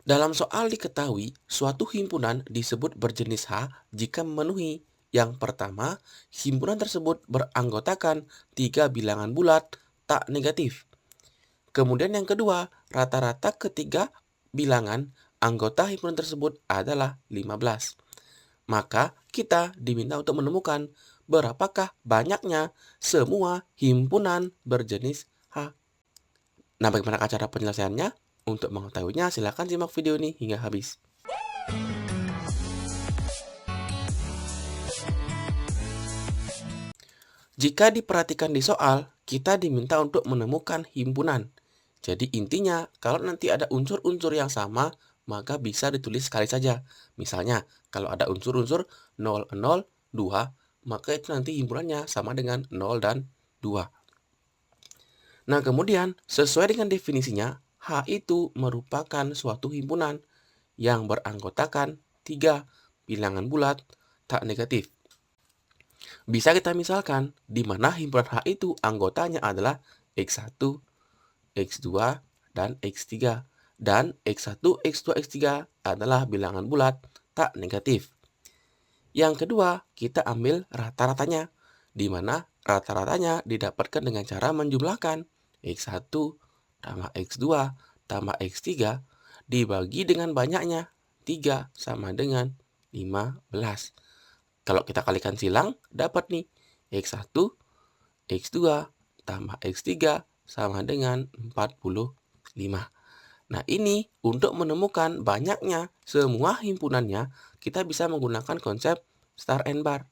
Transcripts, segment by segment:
Dalam soal diketahui, suatu himpunan disebut berjenis H jika memenuhi yang pertama, himpunan tersebut beranggotakan tiga bilangan bulat tak negatif. Kemudian yang kedua, rata-rata ketiga bilangan anggota himpunan tersebut adalah 15. Maka kita diminta untuk menemukan berapakah banyaknya semua himpunan berjenis H. Nah, bagaimana cara penyelesaiannya? Untuk mengetahuinya, silakan simak video ini hingga habis. Jika diperhatikan di soal, kita diminta untuk menemukan himpunan. Jadi intinya, kalau nanti ada unsur-unsur yang sama, maka bisa ditulis sekali saja. Misalnya, kalau ada unsur-unsur 0, 0, 2, maka itu nanti himpunannya sama dengan 0 dan 2. Nah, kemudian sesuai dengan definisinya, H itu merupakan suatu himpunan yang beranggotakan tiga bilangan bulat tak negatif. Bisa kita misalkan, di mana himpunan H itu anggotanya adalah X1, X2, dan X3. Dan X1, X2, X3 adalah bilangan bulat tak negatif. Yang kedua, kita ambil rata-ratanya, di mana rata-ratanya didapatkan dengan cara menjumlahkan X1 tambah X2 tambah X3 dibagi dengan banyaknya, 3 sama dengan 15. Kalau kita kalikan silang, dapat nih, X1, X2, tambah X3 sama dengan 45. Nah, ini untuk menemukan banyaknya semua himpunannya, kita bisa menggunakan konsep star and bar.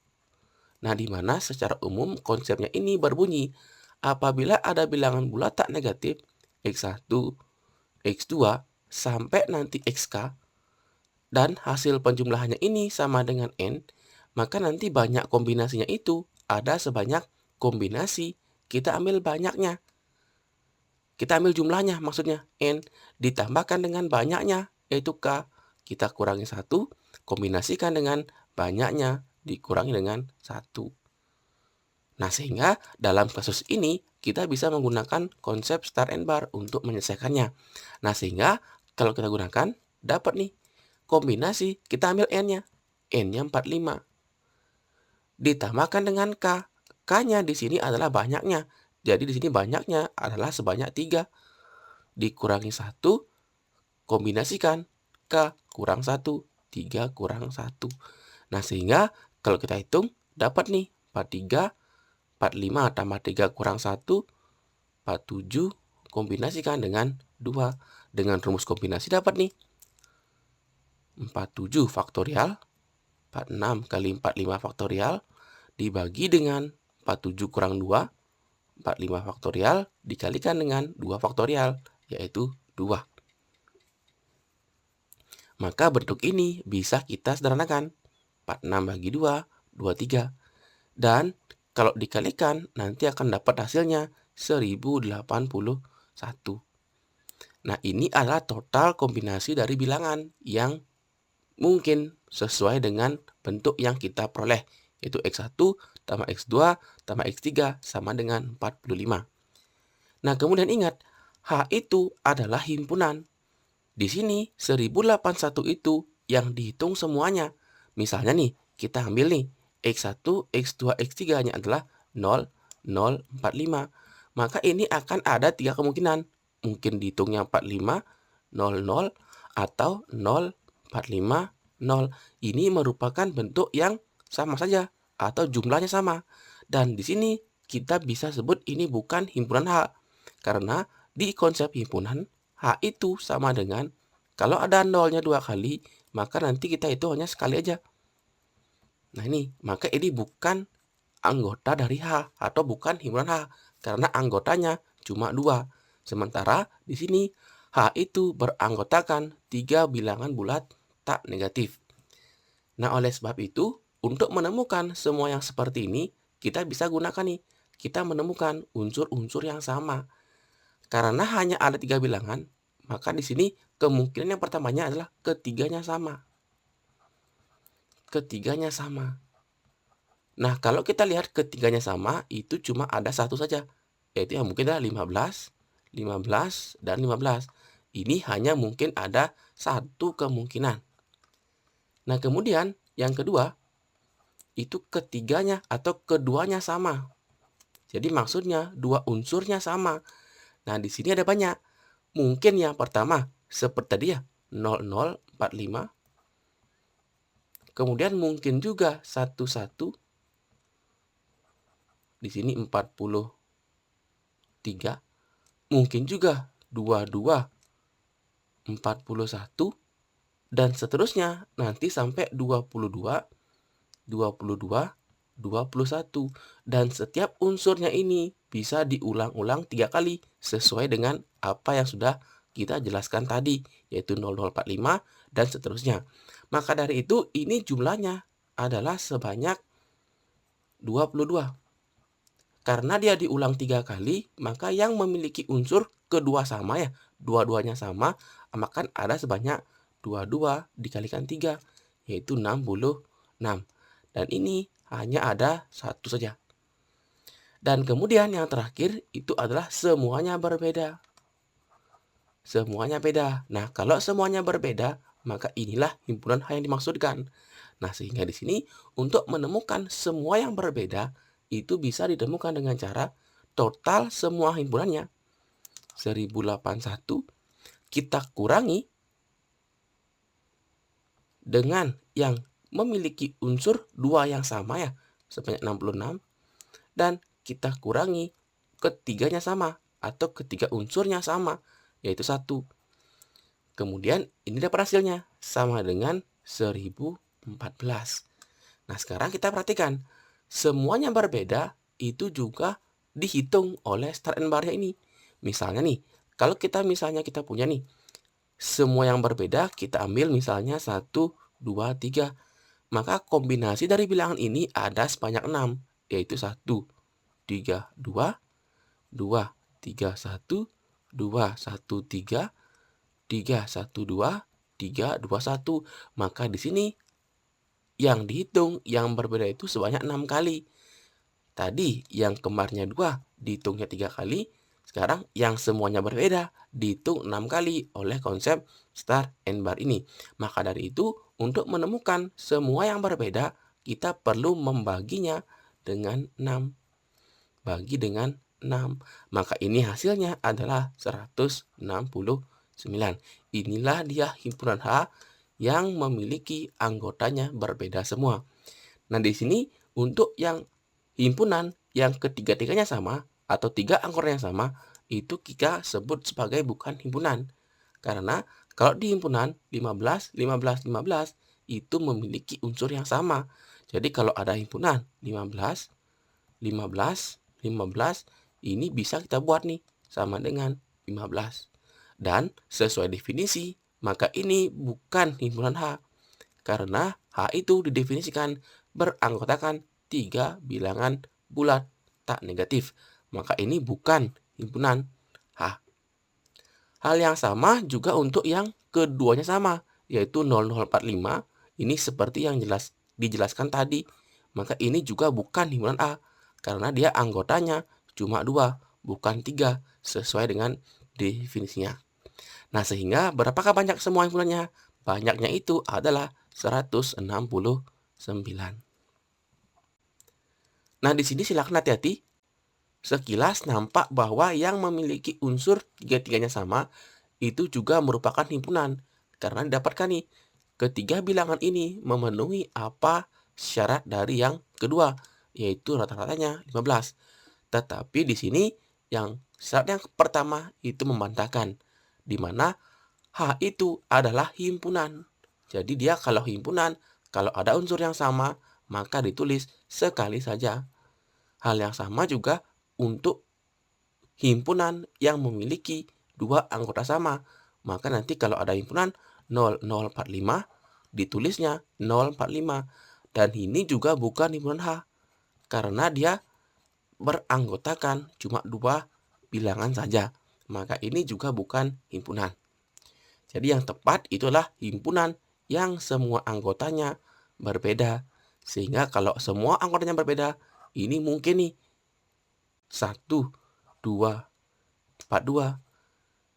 Nah, di mana secara umum konsepnya ini berbunyi, apabila ada bilangan bulat tak negatif, X1, X2, sampai nanti XK, dan hasil penjumlahannya ini sama dengan N, maka nanti banyak kombinasinya itu ada sebanyak kombinasi, kita ambil banyaknya. Kita ambil jumlahnya, maksudnya N, ditambahkan dengan banyaknya, yaitu K. Kita kurangi 1, kombinasikan dengan banyaknya, dikurangi dengan 1. Nah, sehingga dalam kasus ini, kita bisa menggunakan konsep star and bar untuk menyelesaikannya. Nah, sehingga kalau kita gunakan, dapat nih, kombinasi, kita ambil N-nya. N-nya 45. Ditambahkan dengan K. K-nya di sini adalah banyaknya. Jadi di sini banyaknya adalah sebanyak 3. Dikurangi 1, kombinasikan K kurang 1, 3 kurang 1. Nah, sehingga kalau kita hitung, dapat nih 43, 45 tambah 3 kurang 1, 47, kombinasikan dengan 2. Dengan rumus kombinasi dapat nih 47 faktorial, 46 kali 45 faktorial, dibagi dengan 47 kurang 2, 45 faktorial, dikalikan dengan 2 faktorial, yaitu 2. Maka bentuk ini bisa kita sederhanakan. 46 bagi 2, 23. Dan kalau dikalikan, nanti akan dapat hasilnya 1081. Nah, ini adalah total kombinasi dari bilangan yang mungkin sesuai dengan bentuk yang kita peroleh, yaitu X1 tambah X2 tambah X3 sama dengan 45. Nah, kemudian ingat, H itu adalah himpunan. Di sini 1081 itu yang dihitung semuanya. Misalnya nih, kita ambil nih, X1, X2, X3-nya adalah 0, 0, 45. Maka ini akan ada 3 kemungkinan. Mungkin dihitungnya 45, 0, 0, atau 0, 45, 0. Ini merupakan bentuk yang sama saja, atau jumlahnya sama. Dan di sini kita bisa sebut ini bukan himpunan H. Karena di konsep himpunan, H itu sama dengan, kalau ada nolnya 2 kali, maka nanti kita itu hanya sekali aja. Nah, ini, maka ini bukan anggota dari H, atau bukan himpunan H, karena anggotanya cuma 2. Sementara di sini, H itu beranggotakan 3 bilangan bulat tak negatif. Nah, oleh sebab itu, untuk menemukan semua yang seperti ini, kita bisa gunakan nih, kita menemukan unsur-unsur yang sama. Karena hanya ada 3 bilangan, maka di sini kemungkinan yang pertamanya adalah ketiganya sama. Ketiganya sama. Nah, kalau kita lihat ketiganya sama, itu cuma ada satu saja, yaitu yang mungkin adalah 15, 15, dan 15. Ini hanya mungkin ada satu kemungkinan. Nah, kemudian yang kedua, itu ketiganya atau keduanya sama. Jadi maksudnya dua unsurnya sama. Nah, di sini ada banyak. Mungkin yang pertama seperti tadi ya, 0045. Kemudian mungkin juga 11. Di sini 43. Mungkin juga 22, 41 dan seterusnya nanti sampai 22, 22, 21. Dan setiap unsurnya ini bisa diulang-ulang 3 kali sesuai dengan apa yang sudah kita jelaskan tadi, yaitu 0045 dan seterusnya. Maka dari itu ini jumlahnya adalah sebanyak 22. Karena dia diulang 3 kali, maka yang memiliki unsur kedua sama ya, dua-duanya sama, maka ada sebanyak 22 dikalikan 3, yaitu 66. Dan ini hanya ada satu saja. Dan kemudian yang terakhir itu adalah semuanya berbeda. Semuanya beda. Nah, kalau semuanya berbeda, maka inilah himpunan H yang dimaksudkan. Nah, sehingga di sini untuk menemukan semua yang berbeda, itu bisa ditemukan dengan cara total semua himpunannya. 1081 kita kurangi dengan yang memiliki unsur 2 yang sama ya, sebanyak 66. Dan kita kurangi ketiganya sama, atau ketiga unsurnya sama, yaitu 1. Kemudian ini dapat hasilnya, sama dengan 1014. Nah, sekarang kita perhatikan, semuanya berbeda, itu juga dihitung oleh start and bar-nya ini. Misalnya nih, kalau kita punya nih, semua yang berbeda kita ambil misalnya 1, 2, 3. Maka kombinasi dari bilangan ini ada sebanyak 6, yaitu 1, 3, 2, 2, 3, 1, 2, 1, 3, 3, 1, 2, 3, 2, 1. Maka di sini yang dihitung yang berbeda itu sebanyak 6 kali. Tadi yang kembarnya 2 dihitungnya 3 kali. Sekarang yang semuanya berbeda dihitung 6 kali oleh konsep start and bar ini. Maka dari itu untuk menemukan semua yang berbeda kita perlu membaginya dengan 6. Bagi dengan 6. Maka ini hasilnya adalah 169. Inilah dia himpunan H yang memiliki anggotanya berbeda semua. Nah, di sini untuk yang himpunan yang ketiga-tiganya sama atau 3 anggotanya sama, itu kita sebut sebagai bukan himpunan. Karena kalau di himpunan 15, 15, 15 itu memiliki unsur yang sama. Jadi kalau ada himpunan 15, 15, 15, ini bisa kita buat nih sama dengan 15. Dan sesuai definisi, maka ini bukan himpunan H. Karena H itu didefinisikan beranggotakan 3 bilangan bulat tak negatif. Maka ini bukan himpunan H. Hal yang sama juga untuk yang keduanya sama, yaitu 0045. Ini seperti yang dijelaskan tadi. Maka ini juga bukan himpunan A, karena dia anggotanya cuma 2, bukan 3, sesuai dengan definisinya. Nah, sehingga berapakah banyak semua himpunannya? Banyaknya itu adalah 169. Nah, di sini silakan hati-hati. Sekilas nampak bahwa yang memiliki unsur tiga-tiganya sama itu juga merupakan himpunan. Karena didapatkan nih, ketiga bilangan ini memenuhi apa syarat dari yang kedua, yaitu rata-ratanya 15. Tetapi di sini yang syarat yang pertama itu membantahkan, di mana H itu adalah himpunan. Jadi dia kalau himpunan, kalau ada unsur yang sama, maka ditulis sekali saja. Hal yang sama juga untuk himpunan yang memiliki 2 anggota sama. Maka nanti kalau ada himpunan 0045, ditulisnya 045. Dan ini juga bukan himpunan H, karena dia beranggotakan cuma 2 bilangan saja. Maka ini juga bukan himpunan. Jadi yang tepat itulah himpunan yang semua anggotanya berbeda. Sehingga kalau semua anggotanya berbeda, ini mungkin nih 1, 2, 42.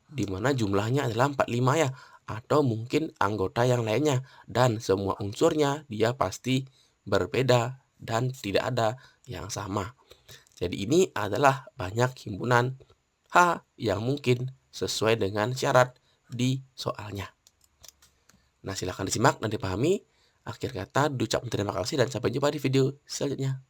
di mana jumlahnya adalah 45 ya, atau mungkin anggota yang lainnya, dan semua unsurnya dia pasti berbeda dan tidak ada yang sama. Jadi ini adalah banyak himpunan H yang mungkin sesuai dengan syarat di soalnya. Nah, silahkan disimak dan dipahami. Akhir kata, diucapkan terima kasih dan sampai jumpa di video selanjutnya.